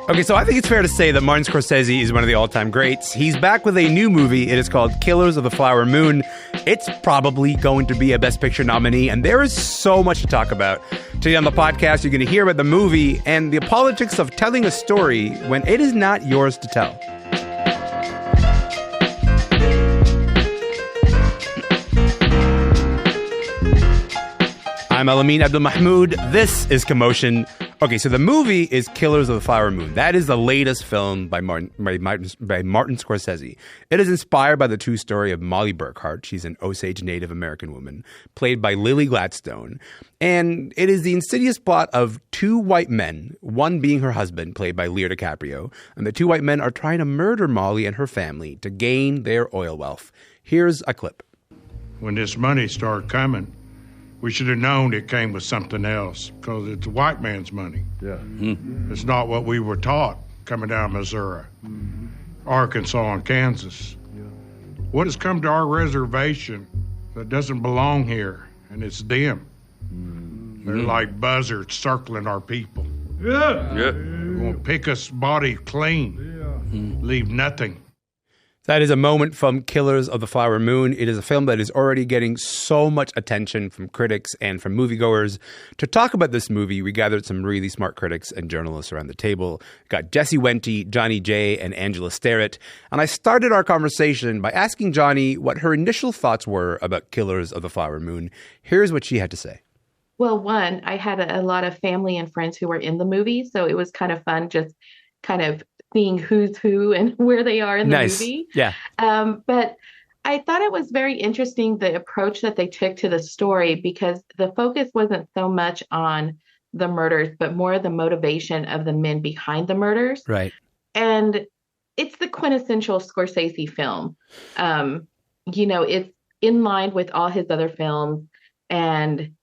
Okay, so I think it's fair to say that Martin Scorsese is one of the all-time greats. He's back with a new movie. It is called Killers of the Flower Moon. It's probably going to be a Best Picture nominee, and there is so much to talk about. Today on the podcast, you're going to hear about the movie and the politics of telling a story when it is not yours to tell. I'm Elamin Abdelmahmoud. This is Commotion. Okay, so the movie is Killers of the Flower Moon. That is the latest film by Martin Scorsese. It is inspired by the true story of Molly Burkhart. She's an Osage Native American woman, played by Lily Gladstone. And it is the insidious plot of two white men, one being her husband, played by Leo DiCaprio. And the two white men are trying to murder Molly and her family to gain their oil wealth. Here's a clip. When this money started coming, we should have known it came with something else, because it's a white man's money. Yeah. Mm-hmm. It's not what we were taught coming down Missouri, Arkansas, and Kansas. Yeah. What has come to our reservation that doesn't belong here, and it's them. They're like buzzards circling our people. Yeah. They're going to pick us body clean, leave nothing. That is a moment from Killers of the Flower Moon. It is a film that is already getting so much attention from critics and from moviegoers. To talk about this movie, we gathered some really smart critics and journalists around the table. We got Jesse Wente, Johnnie J, and Angela Sterritt. And I started our conversation by asking Johnnie what her initial thoughts were about Killers of the Flower Moon. Here's what she had to say. Well, one, I had a lot of family and friends who were in the movie, so it was kind of fun just kind of seeing who's who and where they are in the movie. Yeah. But I thought it was very interesting, the approach that they took to the story, because the focus wasn't so much on the murders, but more the motivation of the men behind the murders. Right. And it's the quintessential Scorsese film. It's in line with all his other films. And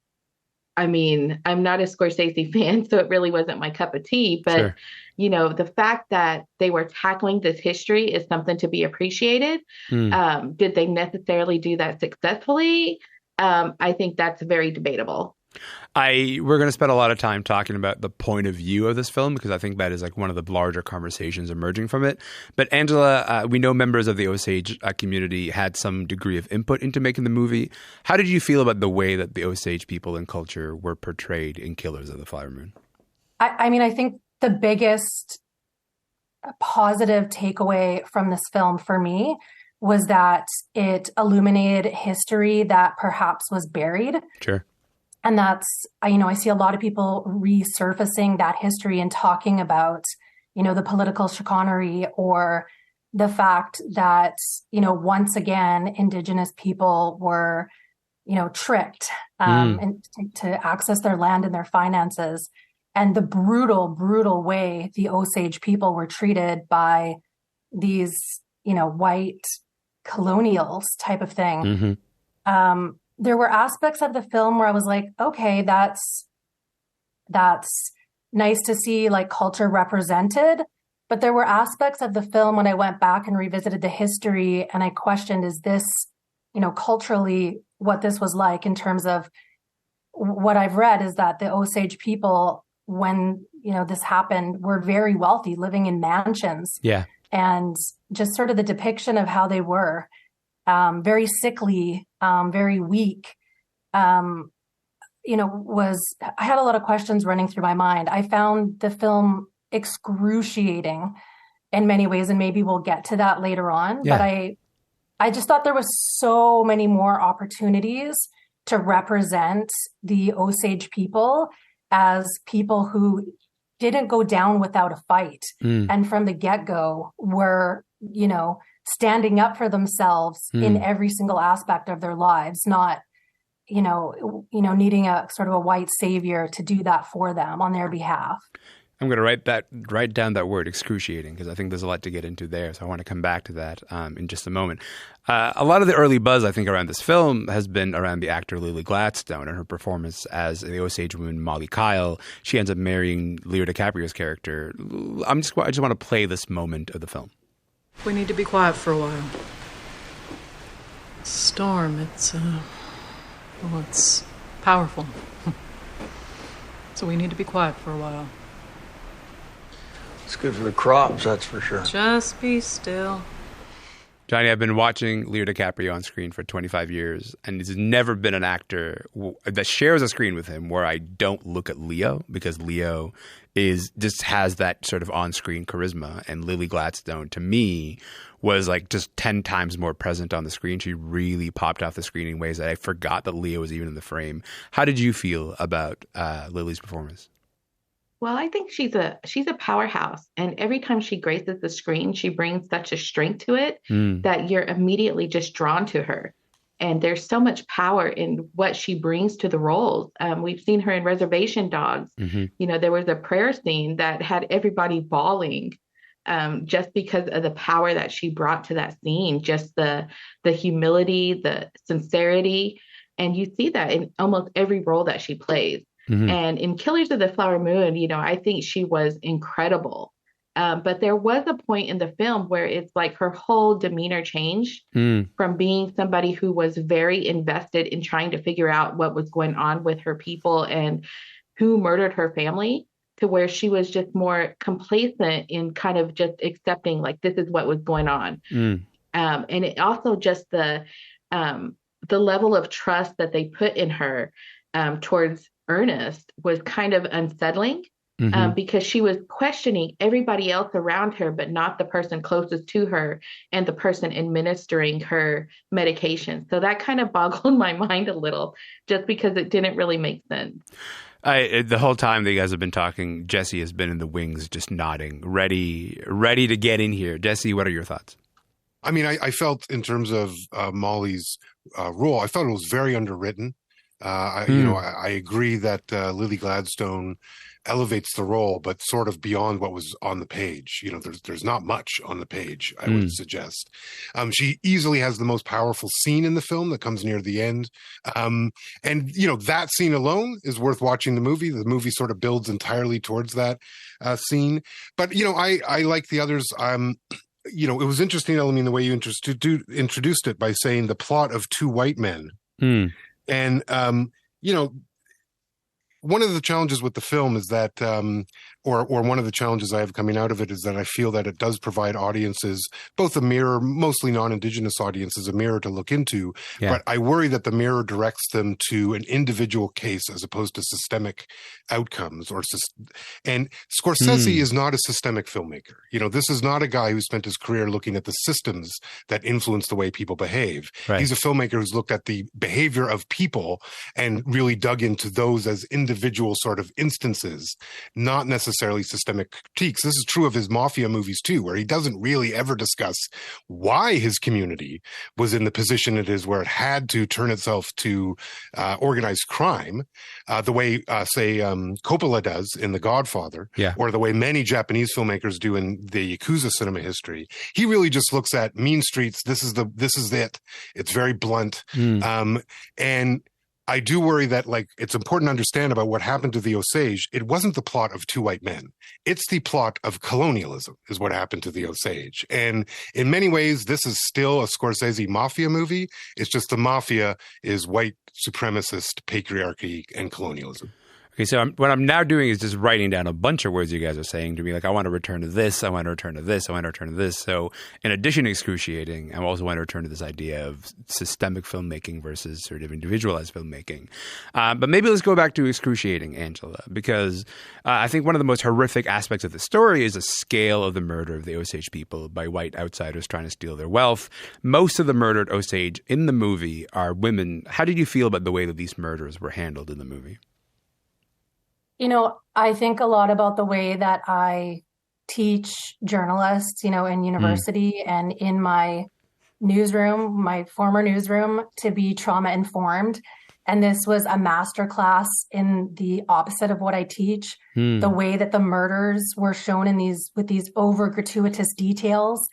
I mean, I'm not a Scorsese fan, so it really wasn't my cup of tea. But, Sure. The fact that they were tackling this history is something to be appreciated. Did they necessarily do that successfully? I think that's very debatable. We're going to spend a lot of time talking about the point of view of this film, because I think that is like one of the larger conversations emerging from it. But Angela, we know members of the Osage community had some degree of input into making the movie. How did you feel about the way that the Osage people and culture were portrayed in Killers of the Flower Moon? I think the biggest positive takeaway from this film for me was that it illuminated history that perhaps was buried. Sure. And that's, I see a lot of people resurfacing that history and talking about, the political chicanery or the fact that, once again, Indigenous people were, tricked and to access their land and their finances. And the brutal, brutal way the Osage people were treated by these, white colonials type of thing. Mm-hmm. There were aspects of the film where I was like, okay, that's nice to see like culture represented. But there were aspects of the film when I went back and revisited the history and I questioned, is this, culturally what this was like, in terms of what I've read is that the Osage people, when, this happened, were very wealthy, living in mansions. Yeah. And just sort of the depiction of how they were. Very sickly, very weak, I had a lot of questions running through my mind. I found the film excruciating in many ways, and maybe we'll get to that later on. Yeah. But I just thought there was so many more opportunities to represent the Osage people as people who didn't go down without a fight. And from the get-go were, standing up for themselves in every single aspect of their lives, not, needing a sort of a white savior to do that for them on their behalf. I'm going to write down that word, excruciating, because I think there's a lot to get into there. So I want to come back to that in just a moment. A lot of the early buzz, I think, around this film has been around the actor Lily Gladstone and her performance as the Osage woman Molly Kyle. She ends up marrying Leo DiCaprio's character. I just want to play this moment of the film. We need to be quiet for a while. Storm, it's powerful. So we need to be quiet for a while. It's good for the crops, that's for sure. Just be still. Johnnie, I've been watching Leo DiCaprio on screen for 25 years, and there's never been an actor that shares a screen with him where I don't look at Leo, because Leo just has that sort of on-screen charisma. And Lily Gladstone, to me, was like just 10 times more present on the screen. She really popped off the screen in ways that I forgot that Leo was even in the frame. How did you feel about Lily's performance? Well, I think she's a powerhouse, and every time she graces the screen, she brings such a strength to it that you're immediately just drawn to her. And there's so much power in what she brings to the roles. We've seen her in Reservation Dogs. Mm-hmm. You know, there was a prayer scene that had everybody bawling just because of the power that she brought to that scene, just the humility, the sincerity. And you see that in almost every role that she plays. Mm-hmm. And in Killers of the Flower Moon, you know, I think she was incredible. But there was a point in the film where it's like her whole demeanor changed from being somebody who was very invested in trying to figure out what was going on with her people and who murdered her family, to where she was just more complacent in kind of just accepting, like, this is what was going on. And it also just the level of trust that they put in her towards Ernest was kind of unsettling, because she was questioning everybody else around her, but not the person closest to her and the person administering her medication. So that kind of boggled my mind a little, just because it didn't really make sense. The whole time that you guys have been talking, Jesse has been in the wings, just nodding, ready to get in here. Jesse, what are your thoughts? I mean, I felt in terms of Molly's role, I felt it was very underwritten. You know, I agree that Lily Gladstone elevates the role, but sort of beyond what was on the page. You know, there's not much on the page, I would suggest. She easily has the most powerful scene in the film that comes near the end. And, you know, that scene alone is worth watching the movie. The movie sort of builds entirely towards that scene. But, you know, I like the others. You know, it was interesting, Elamin, the way you introduced it by saying the plot of two white men. And, you know, one of the challenges with the film is that, or one of the challenges I have coming out of it is that I feel that it does provide audiences, both a mirror, mostly non-Indigenous audiences, a mirror to look into. Yeah. But I worry that the mirror directs them to an individual case as opposed to systemic outcomes. And Scorsese is not a systemic filmmaker. You know, this is not a guy who spent his career looking at the systems that influence the way people behave. Right. He's a filmmaker who's looked at the behavior of people and really dug into those as individual sort of instances, not necessarily systemic critiques. This is true of his mafia movies too, where he doesn't really ever discuss why his community was in the position it is, where it had to turn itself to organized crime, the way, say, Coppola does in The Godfather, or the way many Japanese filmmakers do in the Yakuza cinema history. He really just looks at mean streets. This is it. It's very blunt. And I do worry that, like, it's important to understand about what happened to the Osage. It wasn't the plot of two white men. It's the plot of colonialism is what happened to the Osage. And in many ways, this is still a Scorsese mafia movie. It's just the mafia is white supremacist patriarchy and colonialism. Okay, so what I'm now doing is just writing down a bunch of words you guys are saying to me. Like, I want to return to this, I want to return to this, I want to return to this. So in addition to excruciating, I also want to return to this idea of systemic filmmaking versus sort of individualized filmmaking. But maybe let's go back to excruciating, Angela, because I think one of the most horrific aspects of the story is the scale of the murder of the Osage people by white outsiders trying to steal their wealth. Most of the murdered Osage in the movie are women. How did you feel about the way that these murders were handled in the movie? You know, I think a lot about the way that I teach journalists, you know, in university and in my newsroom, my former newsroom, to be trauma informed. And this was a masterclass in the opposite of what I teach. The way that the murders were shown with these over gratuitous details,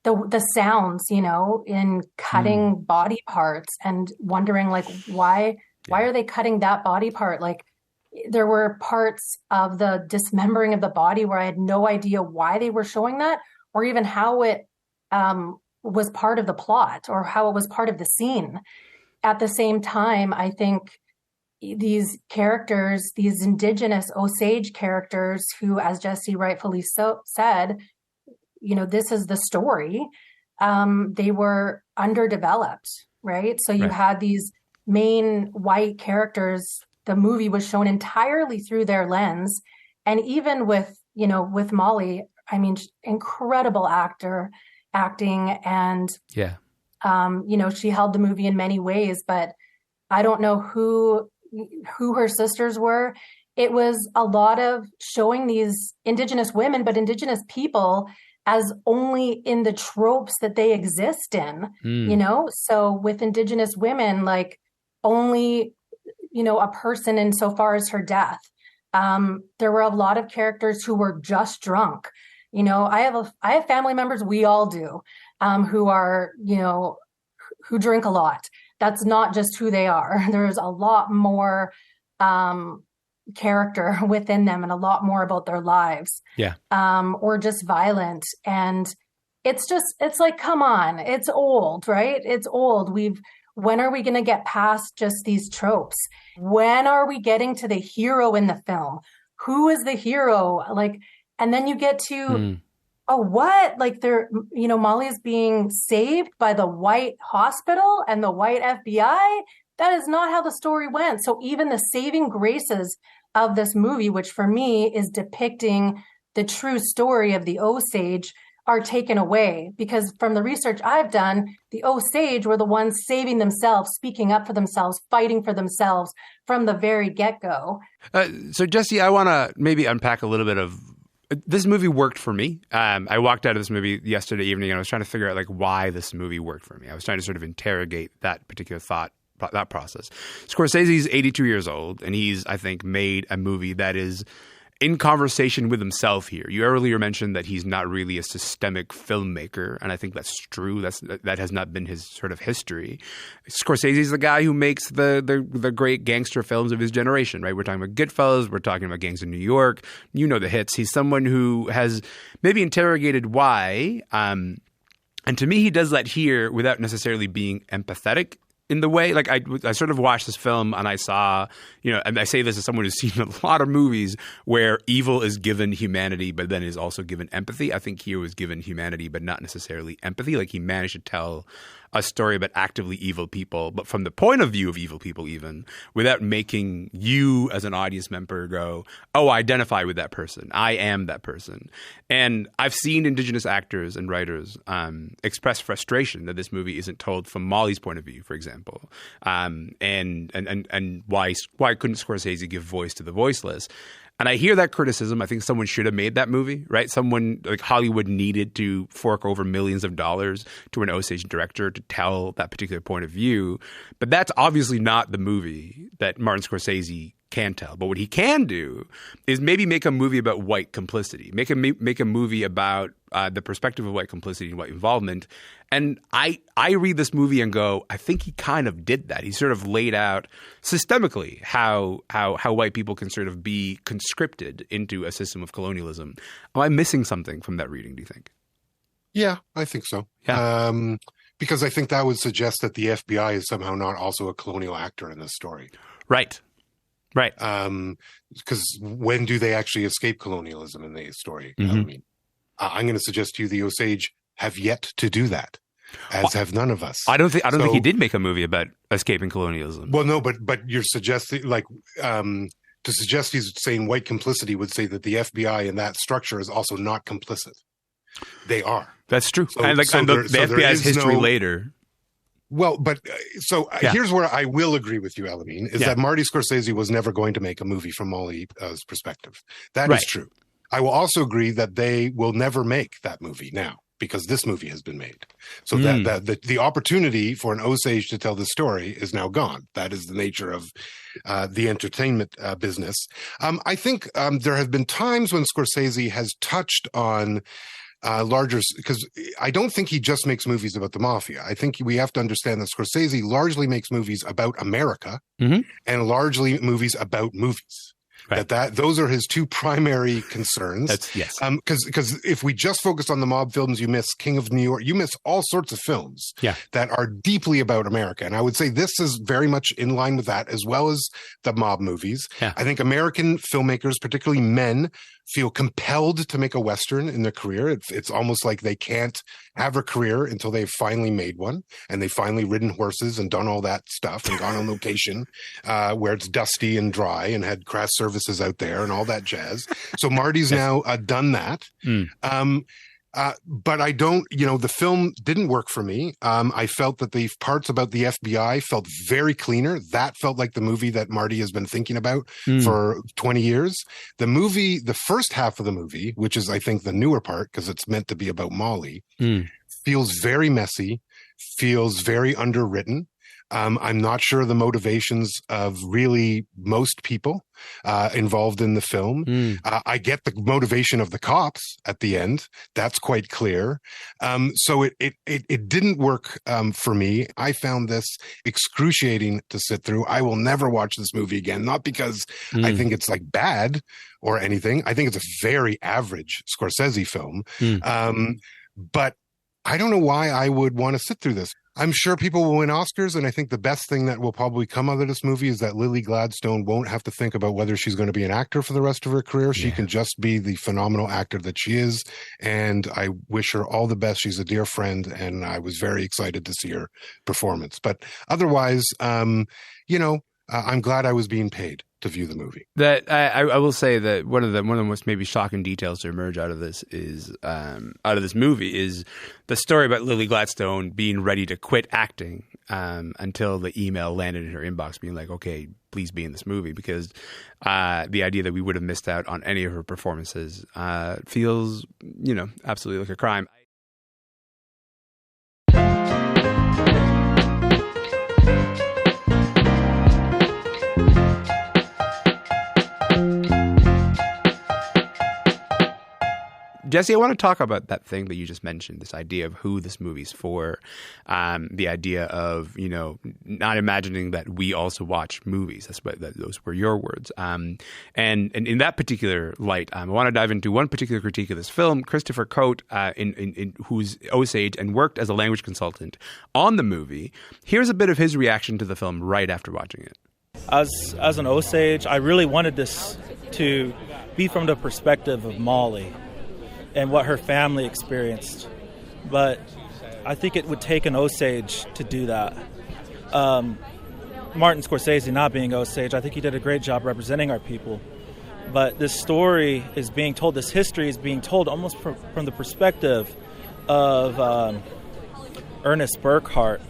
the sounds, you know, in cutting body parts and wondering, like, why are they cutting that body part? Like, there were parts of the dismembering of the body where I had no idea why they were showing that, or even how it was part of the plot or how it was part of the scene. At the same time, I think these characters, these indigenous Osage characters who, as Jesse rightfully said, this is the story. They were underdeveloped, right? So you had these main white characters. The movie was shown entirely through their lens. And even with Molly, I mean, incredible acting. And, she held the movie in many ways, but I don't know who her sisters were. It was a lot of showing these indigenous women, but indigenous people as only in the tropes that they exist in, So with indigenous women, like only, a person insofar as her death. There were a lot of characters who were just drunk. I have family members, we all do, who are, who drink a lot. That's not just who they are. There's a lot more character within them and a lot more about their lives. Yeah. Or just violent. And it's like, come on, it's old, right? It's old. When are we going to get past just these tropes? When are we getting to the hero in the film? Who is the hero? And then you get to, what? Molly is being saved by the white hospital and the white FBI. That is not how the story went. So even the saving graces of this movie, which for me is depicting the true story of the Osage, are taken away, because from the research I've done, the Osage were the ones saving themselves, speaking up for themselves, fighting for themselves from the very get-go. So Jesse, I want to maybe unpack a little bit of this movie worked for me. I walked out of this movie yesterday evening and I was trying to figure out why this movie worked for me. I was trying to sort of interrogate that particular that process. Scorsese's 82 years old, and he's, I think, made a movie that is in conversation with himself here. You earlier mentioned that he's not really a systemic filmmaker, and I think that's true. That has not been his sort of history. Scorsese's the guy who makes the great gangster films of his generation, right? We're talking about Goodfellas. We're talking about Gangs of New York. You know the hits. He's someone who has maybe interrogated why, and to me, he does that here without necessarily being empathetic. In the way, I sort of watched this film and I saw, and I say this as someone who's seen a lot of movies where evil is given humanity, but then is also given empathy. I think here was given humanity, but not necessarily empathy. He managed to tell a story about actively evil people, but from the point of view of evil people even, without making you as an audience member go, oh, I identify with that person. I am that person. And I've seen Indigenous actors and writers express frustration that this movie isn't told from Molly's point of view, for example. And why couldn't Scorsese give voice to the voiceless? And I hear that criticism. I think someone should have made that movie, right? Someone Hollywood needed to fork over millions of dollars to an Osage director to tell that particular point of view. But that's obviously not the movie that Martin Scorsese can tell. But what he can do is maybe make a movie about white complicity, make a movie about the perspective of white complicity and white involvement. And I read this movie and go, I think he kind of did that. He sort of laid out systemically how white people can sort of be conscripted into a system of colonialism. Am I missing something from that reading, do you think? Yeah, I think so. Yeah. Because I think that would suggest that the FBI is somehow not also a colonial actor in this story. Right. Right. Because when do they actually escape colonialism in the story? Mm-hmm. I mean, I'm going to suggest to you the Osage have yet to do that, as have none of us. I don't think he did make a movie about escaping colonialism. Well, no, but you're suggesting to suggest he's saying white complicity would say that the FBI in that structure is also not complicit. They are. That's true. So, and the FBI's history later. Well, but here's where I will agree with you, Elamin, is that Marty Scorsese was never going to make a movie from Molly's perspective. That is true. I will also agree that they will never make that movie now because this movie has been made. So that the opportunity for an Osage to tell the story is now gone. That is the nature of the entertainment business. I think there have been times when Scorsese has touched on larger, because I don't think he just makes movies about the mafia. I think we have to understand that Scorsese largely makes movies about America and largely movies about movies. Right. Those are his two primary concerns. Yes. Because if we just focus on the mob films, you miss King of New York. You miss all sorts of films that are deeply about America. And I would say this is very much in line with that, as well as the mob movies. Yeah. I think American filmmakers, particularly men, feel compelled to make a Western in their career. It's almost like they can't have a career until they've finally made one, and they've finally ridden horses and done all that stuff and gone on location where it's dusty and dry and had craft services out there and all that jazz. So Marty's now done that. But I don't, the film didn't work for me. I felt that the parts about the FBI felt very cleaner. That felt like the movie that Marty has been thinking about for 20 years. The first half of the movie, which is, I think, the newer part, because it's meant to be about Molly, feels very messy, feels very underwritten. I'm not sure the motivations of really most people involved in the film. I get the motivation of the cops at the end. That's quite clear. So it didn't work for me. I found this excruciating to sit through. I will never watch this movie again, not because I think it's like bad or anything. I think it's a very average Scorsese film. But I don't know why I would want to sit through this. I'm sure people will win Oscars, and I think the best thing that will probably come out of this movie is that Lily Gladstone won't have to think about whether she's going to be an actor for the rest of her career. She can just be the phenomenal actor that she is, and I wish her all the best. She's a dear friend, and I was very excited to see her performance. But otherwise, I'm glad I was being paid to view the movie. That I will say that one of the most maybe shocking details to emerge out of this is movie is the story about Lily Gladstone being ready to quit acting until the email landed in her inbox being like, okay, please be in this movie, because the idea that we would have missed out on any of her performances feels, absolutely like a crime. Jesse, I want to talk about that thing that you just mentioned, this idea of who this movie's for, the idea of, not imagining that we also watch movies. Those were your words. And in that particular light, I want to dive into one particular critique of this film. Christopher Coate, who's Osage and worked as a language consultant on the movie. Here's a bit of his reaction to the film right after watching it. As an Osage, I really wanted this to be from the perspective of Molly and what her family experienced. But I think it would take an Osage to do that. Martin Scorsese, not being Osage, I think he did a great job representing our people. But this story is being told, this history is being told almost from the perspective of Ernest Burkhart.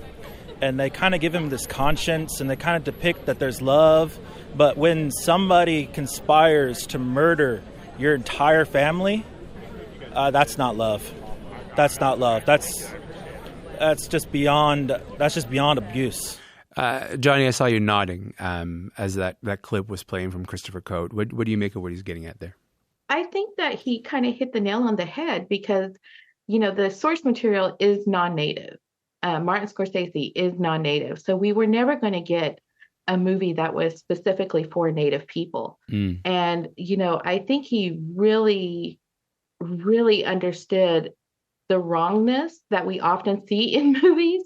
And they kind of give him this conscience, and they kind of depict that there's love. But when somebody conspires to murder your entire family, that's not love. That's not love. That's just beyond abuse. Johnny, I saw you nodding as that clip was playing from Christopher Coate. What do you make of what he's getting at there? I think that he kind of hit the nail on the head because, the source material is non-native. Martin Scorsese is non-native. So we were never going to get a movie that was specifically for Native people. And, I think he really understood the wrongness that we often see in movies,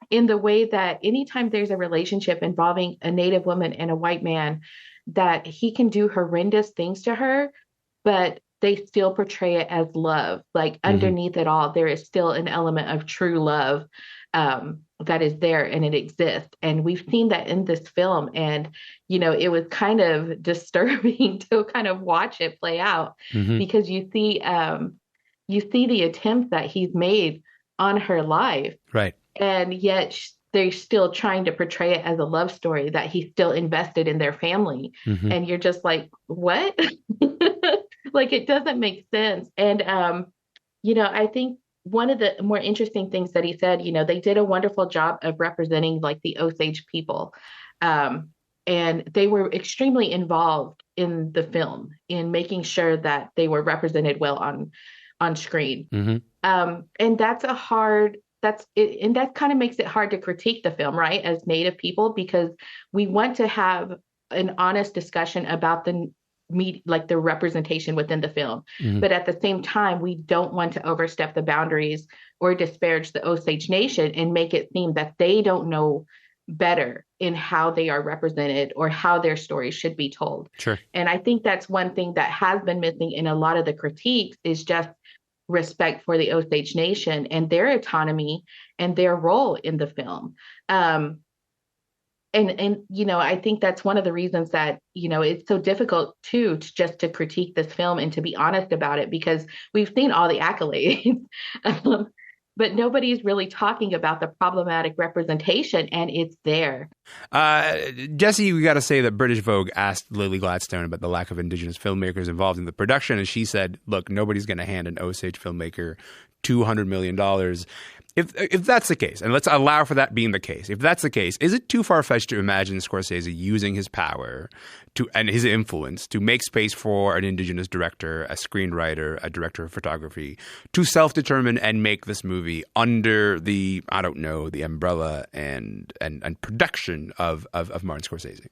in the way that anytime there's a relationship involving a Native woman and a white man, that he can do horrendous things to her, but they still portray it as love. Like underneath it all, there is still an element of true love that is there, and it exists. And we've seen that in this film. And, it was kind of disturbing to kind of watch it play out because you see the attempt that he's made on her life. Right. And yet they're still trying to portray it as a love story, that he's still invested in their family. And you're just like, what? Like, it doesn't make sense. And, I think one of the more interesting things that he said, they did a wonderful job of representing like the Osage people. And they were extremely involved in the film in making sure that they were represented well on screen. And that kind of makes it hard to critique the film, right? As Native people, because we want to have an honest discussion about the like the representation within the film. But at the same time, we don't want to overstep the boundaries or disparage the Osage Nation and make it seem that they don't know better in how they are represented or how their stories should be told. Sure. And I think that's one thing that has been missing in a lot of the critiques is just respect for the Osage Nation and their autonomy and their role in the film. And I think that's one of the reasons that, it's so difficult to just to critique this film and to be honest about it, because we've seen all the accolades, but nobody's really talking about the problematic representation, and it's there. Jesse, we got to say that British Vogue asked Lily Gladstone about the lack of Indigenous filmmakers involved in the production, and she said, look, nobody's going to hand an Osage filmmaker $200 million. If that's the case, and let's allow for that being the case, if that's the case, is it too far-fetched to imagine Scorsese using his power and his influence to make space for an Indigenous director, a screenwriter, a director of photography to self-determine and make this movie under the umbrella and production of Martin Scorsese?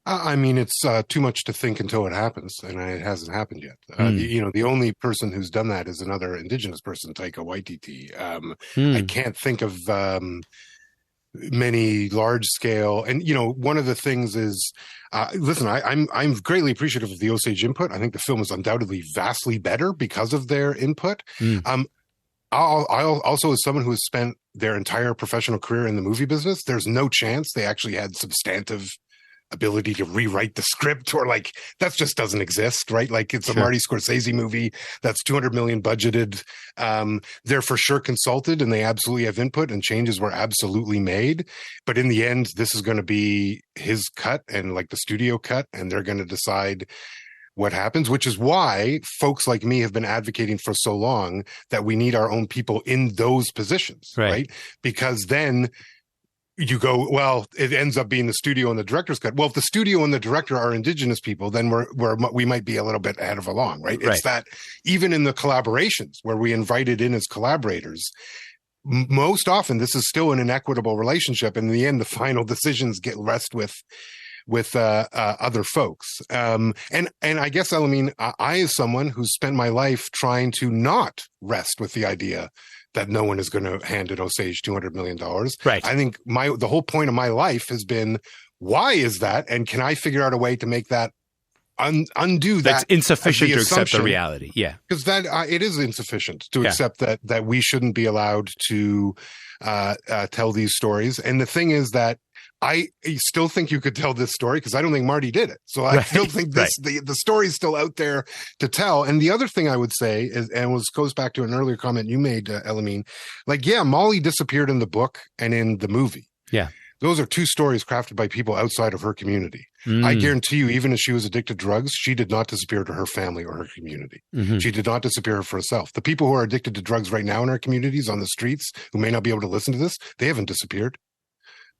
I mean, it's too much to think until it happens, and it hasn't happened yet. The only person who's done that is another Indigenous person, Taika Waititi. I can't think of many large scale. And one of the things is, listen, I'm greatly appreciative of the Osage input. I think the film is undoubtedly vastly better because of their input. I'll also, as someone who has spent their entire professional career in the movie business, there's no chance they actually had substantive ability to rewrite the script, or like that just doesn't exist, right? Like it's a Marty Scorsese movie that's $200 million budgeted. They're for sure consulted, and they absolutely have input, and changes were absolutely made. But in the end, this is going to be his cut and like the studio cut, and they're going to decide what happens, which is why folks like me have been advocating for so long that we need our own people in those positions, right? Because then you go, well, it ends up being the studio and the director's cut. Well, if the studio and the director are Indigenous people, then we might be a little bit ahead of along, right? It's that even in the collaborations where we invited in as collaborators, most often this is still an inequitable relationship. And in the end, the final decisions get rest with other folks. And I guess, Elamin, I, as someone who's spent my life trying to not rest with the idea that no one is going to hand an Osage $200 million. Right. I think the whole point of my life has been, why is that? And can I figure out a way to make that undo that? That's insufficient to accept the reality. Yeah. Because that it is insufficient to accept that we shouldn't be allowed to tell these stories. And the thing is that I still think you could tell this story because I don't think Marty did it. So I still think the story is still out there to tell. And the other thing I would say is, and goes back to an earlier comment you made, Elamin, Molly disappeared in the book and in the movie. Yeah. Those are two stories crafted by people outside of her community. I guarantee you, even as she was addicted to drugs, she did not disappear to her family or her community. She did not disappear for herself. The people who are addicted to drugs right now in our communities on the streets, who may not be able to listen to this, they haven't disappeared.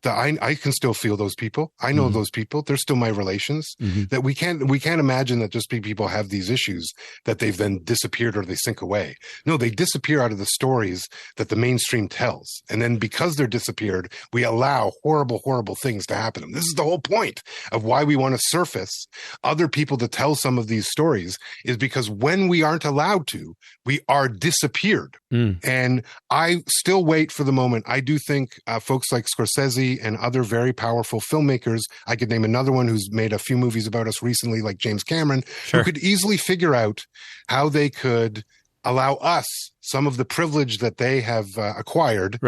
I can still feel those people. I know those people. They're still my relations. That we can't imagine that just people have these issues that they've then disappeared or they sink away. No, they disappear out of the stories that the mainstream tells. And then because they're disappeared, we allow horrible, horrible things to happen to them. This is the whole point of why we want to surface other people to tell some of these stories, is because when we aren't allowed to, we are disappeared. And I still wait for the moment. I do think folks like Scorsese and other very powerful filmmakers, I could name another one who's made a few movies about us recently, like James Cameron, who could easily figure out how they could allow us some of the privilege that they have acquired,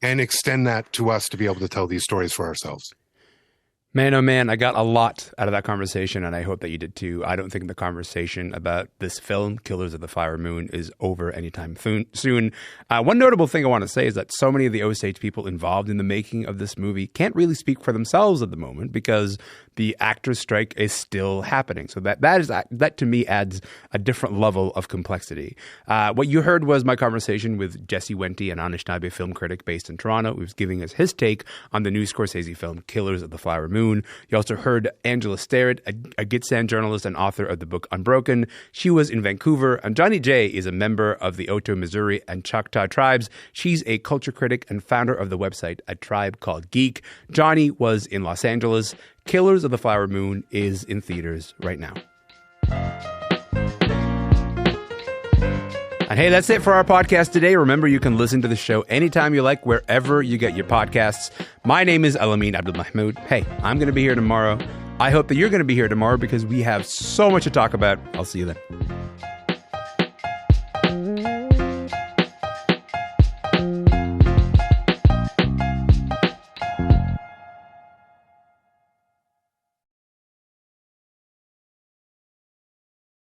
and extend that to us to be able to tell these stories for ourselves. Man, oh man, I got a lot out of that conversation, and I hope that you did too. I don't think the conversation about this film, Killers of the Flower Moon, is over anytime soon. One notable thing I want to say is that so many of the Osage people involved in the making of this movie can't really speak for themselves at the moment because the actors' strike is still happening. So that to me adds a different level of complexity. What you heard was my conversation with Jesse Wente, an Anishinaabe film critic based in Toronto, who's giving us his take on the new Scorsese film, Killers of the Flower Moon. You also heard Angela Sterritt, a Gitxsan journalist and author of the book Unbroken. She was in Vancouver. And Johnnie J is a member of the Oto, Missouri and Choctaw tribes. She's a culture critic and founder of the website A Tribe Called Geek. Johnnie was in Los Angeles. Killers of the Flower Moon is in theaters right now. And hey, that's it for our podcast today. Remember, you can listen to the show anytime you like, wherever you get your podcasts. My name is Elamin Abdelmahmoud. Hey, I'm going to be here tomorrow. I hope that you're going to be here tomorrow because we have so much to talk about. I'll see you then.